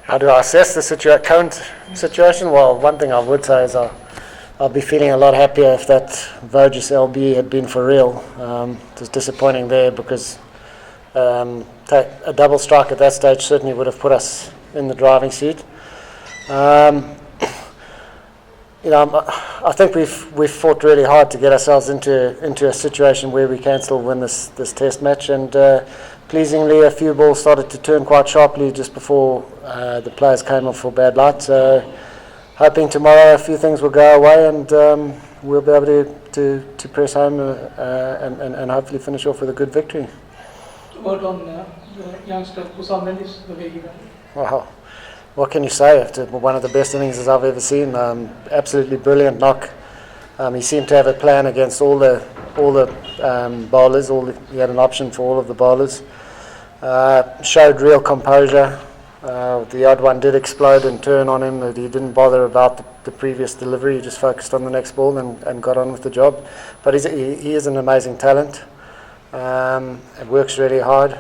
How do I assess the current situation? Well, one thing I would say is I'll be feeling a lot happier if that Voges LB had been for real. It was disappointing there because a double strike at that stage certainly would have put us in the driving seat. I think we've fought really hard to get ourselves into a situation where we can still win this test match, and pleasingly a few balls started to turn quite sharply just before the players came off for bad light. So hoping tomorrow a few things will go away and we'll be able to press home and hopefully finish off with a good victory. Word on the youngster Kusal Mendes, the way he went. Wow. What can you say? After one of the best innings I've ever seen. Absolutely brilliant knock. He seemed to have a plan against all the bowlers. He had an option for all of the bowlers. Showed real composure. The odd one did explode and turn on him, but he didn't bother about the previous delivery. He just focused on the next ball and got on with the job. But he is an amazing talent. And works really hard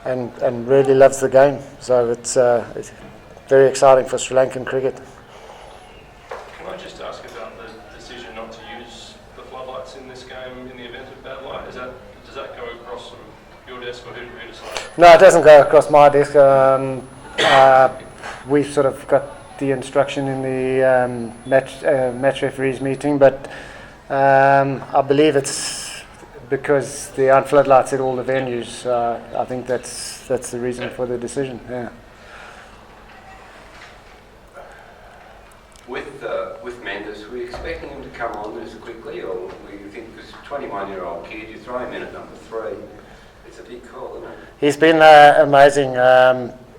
and really loves the game. So it's very exciting for Sri Lankan cricket. Can I just ask about the decision not to use the floodlights in this game in the event of bad light? Does that go across sort of your desk, or who decides? No, it doesn't go across my desk. We've sort of got the instruction in the match referees meeting, but I believe it's because the floodlights at all the venues. I think that's the reason for the decision. Yeah. With Mendes, were you expecting him to come on as quickly, or were you think, because 21-year-old kid, you throw him in at number 3, it's a big call, isn't it? He's been amazing.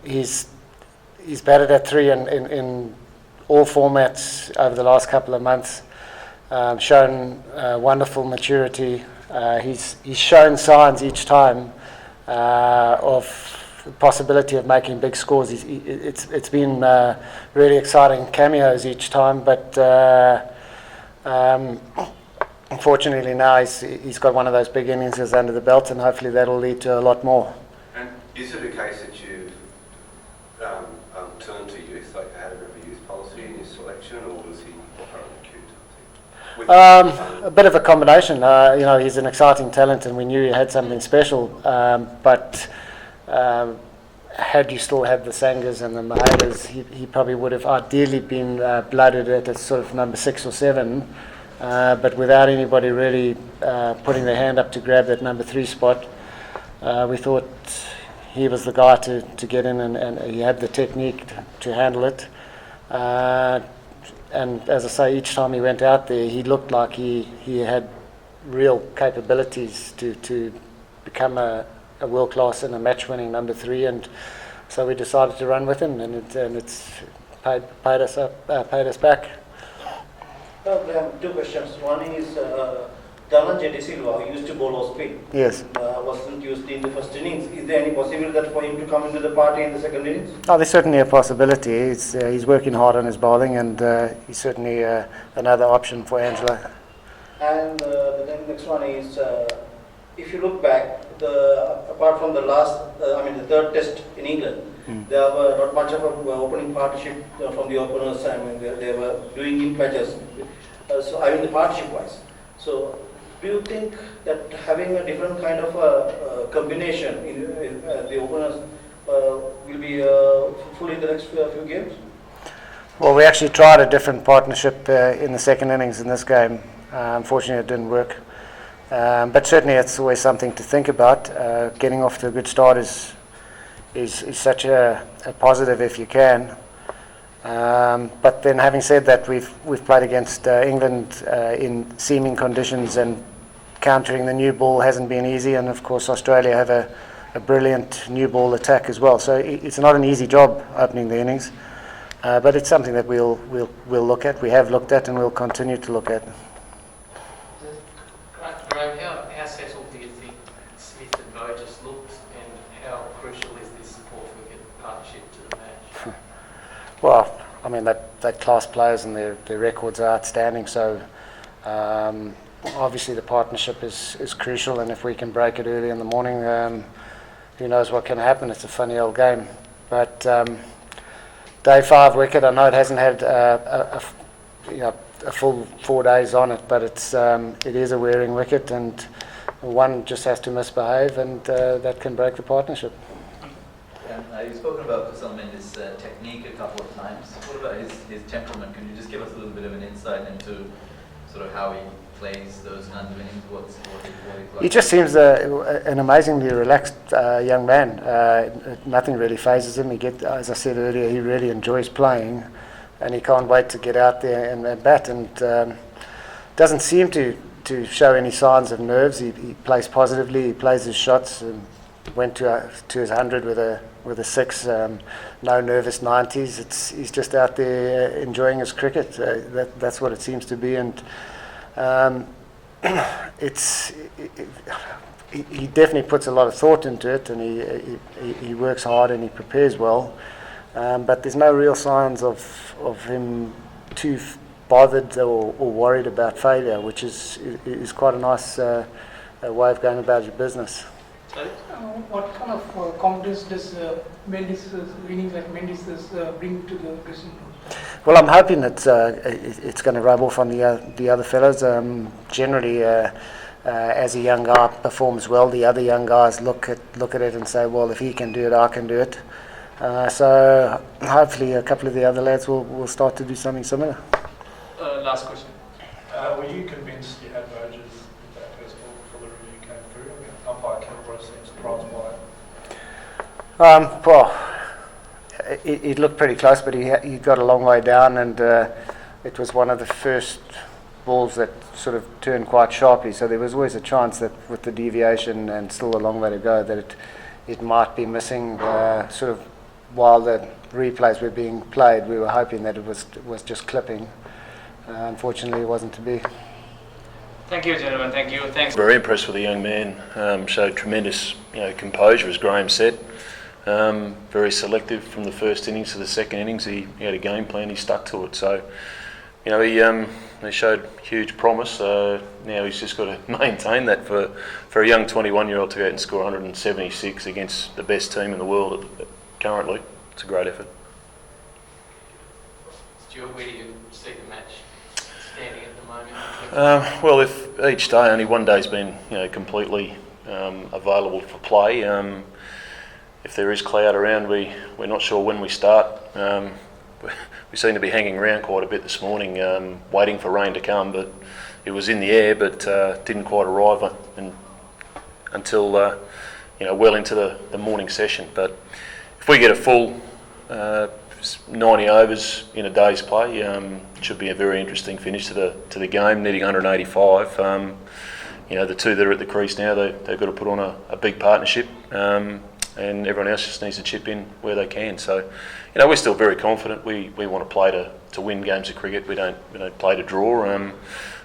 He's batted at 3 in all formats over the last couple of months. Shown wonderful maturity. He's shown signs each time of the possibility of making big scores. It's been really exciting cameos each time, but unfortunately now he's got one of those big innings under the belt, and hopefully that'll lead to a lot more. And is it a case that you've turned to youth, like had a bit of a youth policy in your selection, or was he a bit of a combination. He's an exciting talent, and we knew he had something special. But had you still had the Sangas and the Mahalas, he probably would have ideally been blooded at a sort of number 6 or 7. But without anybody really putting their hand up to grab that number 3 spot, we thought he was the guy to get in, and he had the technique to handle it. And as I say, each time he went out there, he looked like he had real capabilities to become a world-class and a match-winning number 3. And so we decided to run with him, and it's paid us back. We have 2 questions. One is Dhananjay De Silva, who used to bowl off spin. Yes. Wasn't used in the first innings. Is there any possibility that for him to come into the party in the second innings? Oh, there's certainly a possibility. He's working hard on his bowling, and he's certainly another option for Angelo. And the next one is, if you look back, apart from the the third test in England, there were not much of an opening partnership from the openers. I mean, they were doing in patches. The partnership-wise. So, do you think that having a different kind of a combination in the openers will be fruitful in the next few games? Well, we actually tried a different partnership in the second innings in this game. Unfortunately, it didn't work. But certainly, it's always something to think about. Getting off to a good start is such a positive if you can. But then, having said that, we've played against England in seaming conditions, and countering the new ball hasn't been easy. And of course, Australia have a brilliant new ball attack as well. So it's not an easy job opening the innings, but it's something that we'll look at. We have looked at, and we'll continue to look at. Graham, how settled do you think Smith and Voges looked, and how crucial is this 4-wicket partnership to the match? Well, I mean, they're class players, and their records are outstanding. So obviously the partnership is crucial, and if we can break it early in the morning, who knows what can happen. It's a funny old game. But day 5 wicket. I know it hasn't had a full 4 days on it, but it is a wearing wicket, and one just has to misbehave, and that can break the partnership. You've spoken about Kusal Mendes' technique a couple of times. What about his temperament? Can you just give us a little bit of an insight into sort of how he plays those kinds of innings? What he's like? He just seems an amazingly relaxed young man. Nothing really phases him. As I said earlier, he really enjoys playing, and he can't wait to get out there and bat. And doesn't seem to show any signs of nerves. He plays positively. He plays his shots. Went to his 100 with a 6. No nervous 90s. He's just out there enjoying his cricket. That's what it seems to be. And he definitely puts a lot of thought into it, and he works hard and he prepares well. But there's no real signs of him too bothered or worried about failure, which is quite a nice way of going about your business. What kind of confidence does Mendes' winning like Mendes bring to the dressing room? Well, I'm hoping that it's going to rub off on the other fellows. Generally, as a young guy performs well, the other young guys look at it and say, well, if he can do it, I can do it. So hopefully a couple of the other lads will start to do something similar. Last question. Were you convinced you had Burgess with that first ball before the review came through? I mean, umpire Kilborough seemed surprised by it. Well, it looked pretty close, but he got a long way down, and it was one of the first balls that sort of turned quite sharply. So there was always a chance that with the deviation and still a long way to go, that it might be missing. Sort of while the replays were being played, we were hoping that it was just clipping. Unfortunately, it wasn't to be. Thank you, gentlemen. Thank you. Thanks. Very impressed with the young man. Showed tremendous, composure, as Graham said. Very selective from the first innings to the second innings. He had a game plan. He stuck to it. So, he showed huge promise. Now he's just got to maintain that for a young 21-year-old to go out and score 176 against the best team in the world currently. It's a great effort. Stuart, where do you see the match standing at the moment? Well, if each day, only one day's been completely available for play. If there is cloud around, we're not sure when we start. We seem to be hanging around quite a bit this morning, waiting for rain to come, but it was in the air, but didn't quite arrive until well into the morning session. But if we get a full 90 overs in a day's play, it should be a very interesting finish to the game, needing 185. The two that are at the crease now, they've got to put on a big partnership. And everyone else just needs to chip in where they can. So, we're still very confident. We want to play to win games of cricket. We don't play to draw.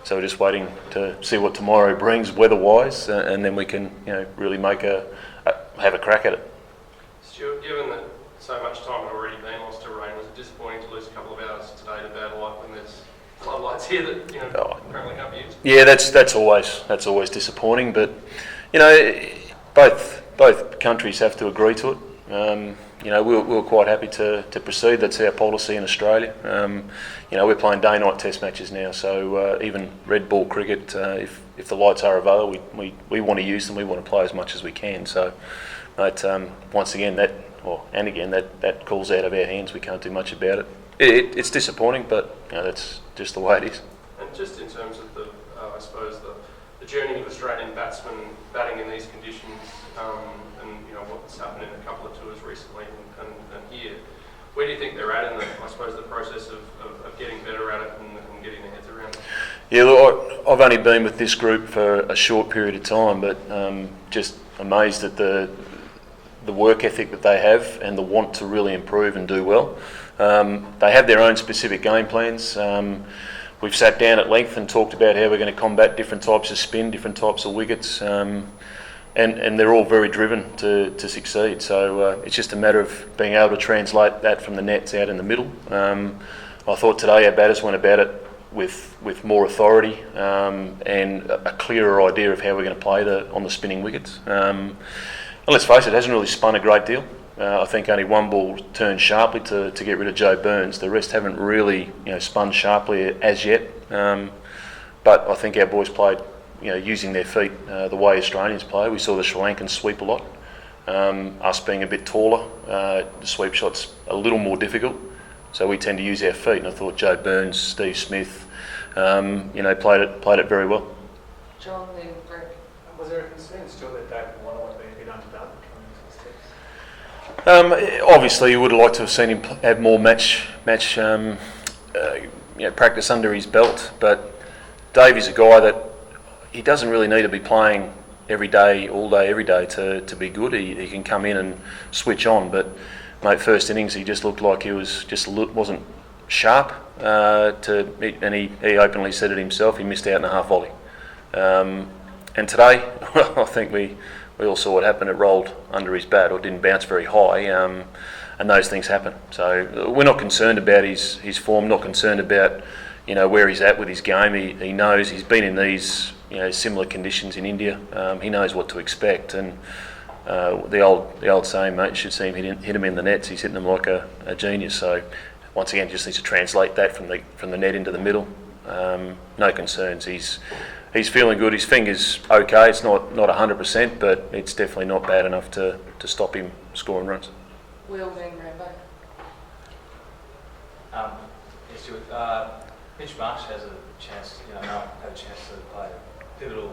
So we're just waiting to see what tomorrow brings weather-wise, and then we can really have a crack at it. Stuart, given that so much time had already been lost to rain, was it disappointing to lose a couple of hours today to bad light when there's floodlights here that apparently can't be used? Yeah, that's always disappointing. But both countries have to agree to it. We're quite happy to proceed. That's our policy in Australia. We're playing day-night test matches now, so even red ball cricket, if the lights are available, we want to use them. We want to play as much as we can. So, once again, that calls out of our hands. We can't do much about it. It's disappointing, but that's just the way it is. And just in terms of the journey of Australian batsmen batting in these conditions, and what's happened in a couple of tours recently and here, where do you think they're at in the process of getting better at it and getting their heads around it? Yeah, look, I've only been with this group for a short period of time, but just amazed at the work ethic that they have and the want to really improve and do well. They have their own specific game plans. We've sat down at length and talked about how we're going to combat different types of spin, different types of wickets, and they're all very driven to succeed. So it's just a matter of being able to translate that from the nets out in the middle. I thought today our batters went about it with more authority and a clearer idea of how we're going to play on the spinning wickets. And let's face it hasn't really spun a great deal. I think only one ball turned sharply to get rid of Joe Burns. The rest haven't really spun sharply as yet. But I think our boys played using their feet the way Australians play. We saw the Sri Lankans sweep a lot. Us being a bit taller, the sweep shot's a little more difficult. So we tend to use our feet, and I thought Joe Burns, Steve Smith, played it very well. John, then Greg. Was there a concern still that David Warner would be a bit underdone coming into this test? Obviously, you would have liked to have seen him have more match practice under his belt, but Dave is a guy that he doesn't really need to be playing every day, all day, every day to be good. He can come in and switch on, but mate, first innings he just looked like he wasn't sharp. And he openly said it himself. He missed out in a half volley. And today, I think we all saw what happened. It rolled under his bat or didn't bounce very high, and those things happen. So we're not concerned about his form. Not concerned about where he's at with his game. He knows he's been in these similar conditions in India. He knows what to expect, and the old saying, mate, you should see him hit him in the nets. He's hitting them like a genius. So once again, just needs to translate that from the net into the middle. No concerns. He's feeling good. His finger's okay. It's not 100%, but it's definitely not bad enough to stop him scoring runs. Will, then Rambo. Yes, Stuart. Mitch Marsh has a chance, had a chance to play a pivotal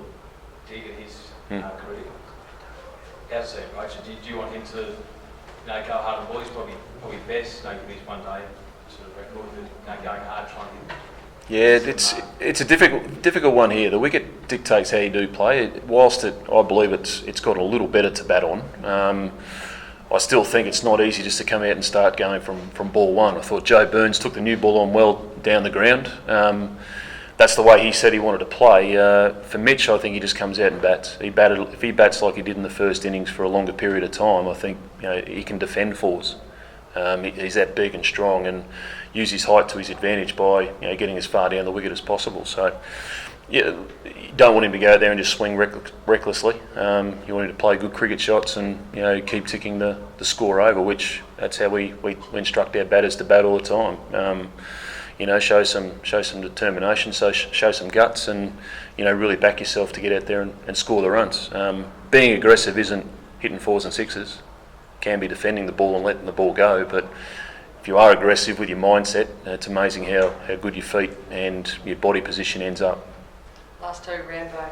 gig in his career. How does he approach it? Do you want him to go hard on the ball? He's probably best, give his one day sort of record with going hard, trying to Yeah, it's a difficult one here. The wicket dictates how you do play. Whilst I believe it's got a little better to bat on. I still think it's not easy just to come out and start going from ball one. I thought Joe Burns took the new ball on well down the ground. That's the way he said he wanted to play. For Mitch, I think he just comes out and bats. If he bats like he did in the first innings for a longer period of time, I think he can defend fours. He's that big and strong, and use his height to his advantage by getting as far down the wicket as possible. So, you don't want him to go out there and just swing recklessly. You want him to play good cricket shots and keep ticking the score over, which that's how we instruct our batters to bat all the time. Show some determination, show some guts, and really back yourself to get out there and score the runs. Being aggressive isn't hitting fours and sixes. It can be defending the ball and letting the ball go, but if you are aggressive with your mindset, it's amazing how good your feet and your body position ends up. Last two, Rambo.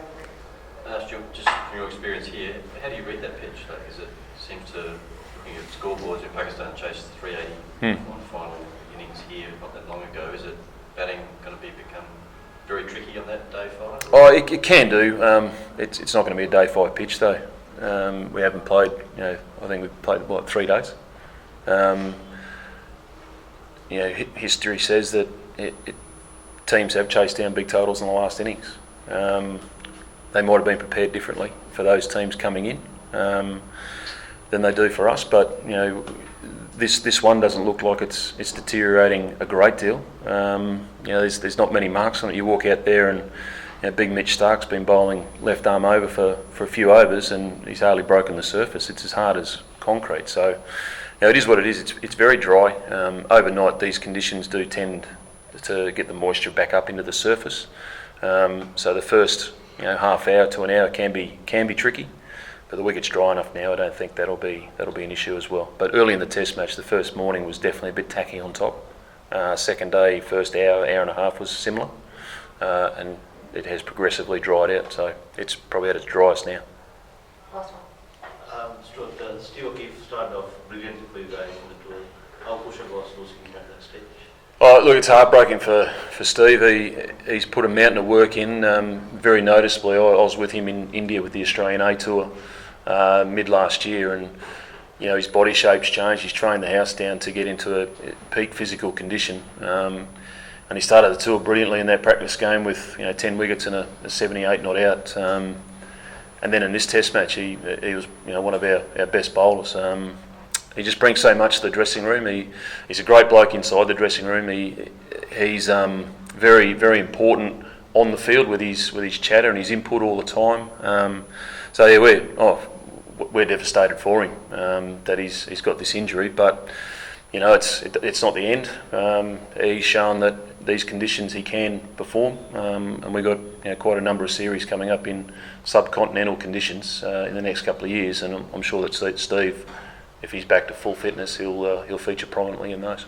Stuart, just from your experience here, how do you read that pitch? Because it seems to, looking at scoreboards, if Pakistan chased 380 on the final innings here not that long ago, is it batting going to become very tricky on that day 5? Oh, it can do. It's not going to be a day 5 pitch though. We haven't played. I think we've played 3 days. History says that teams have chased down big totals in the last innings. They might have been prepared differently for those teams coming in than they do for us, but this one doesn't look like it's deteriorating a great deal. There's not many marks on it. You walk out there and Big Mitch Stark's been bowling left arm over for a few overs and he's hardly broken the surface. It's as hard as concrete. So it is what it is. It's very dry. Overnight, these conditions do tend to get the moisture back up into the surface. So the first half hour to an hour can be tricky, but the wicket's dry enough now. I don't think that'll be an issue as well. But early in the Test match, the first morning was definitely a bit tacky on top. Second day, first hour and a half was similar, and it has progressively dried out. So it's probably at its driest now. Last one. Stuart, Steve O'Keefe started off brilliantly for you guys in the tour. How crucial was losing him at that stage? Oh, look, it's heartbreaking for Steve. He's put a mountain of work in, very noticeably. I was with him in India with the Australian A Tour mid last year, and his body shape's changed. He's trained the house down to get into a peak physical condition, and he started the tour brilliantly in that practice game with 10 wickets and a 78 not out. And then in this Test match, he was one of our best bowlers. He just brings so much to the dressing room. He's a great bloke inside the dressing room. He's very, very important on the field with his chatter and his input all the time. So yeah, we're devastated for him that he's got this injury, but you know, it's not the end. He's shown that these conditions he can perform, and we've got quite a number of series coming up in subcontinental conditions in the next couple of years, and I'm sure that Steve, if he's back to full fitness, he'll feature prominently in those.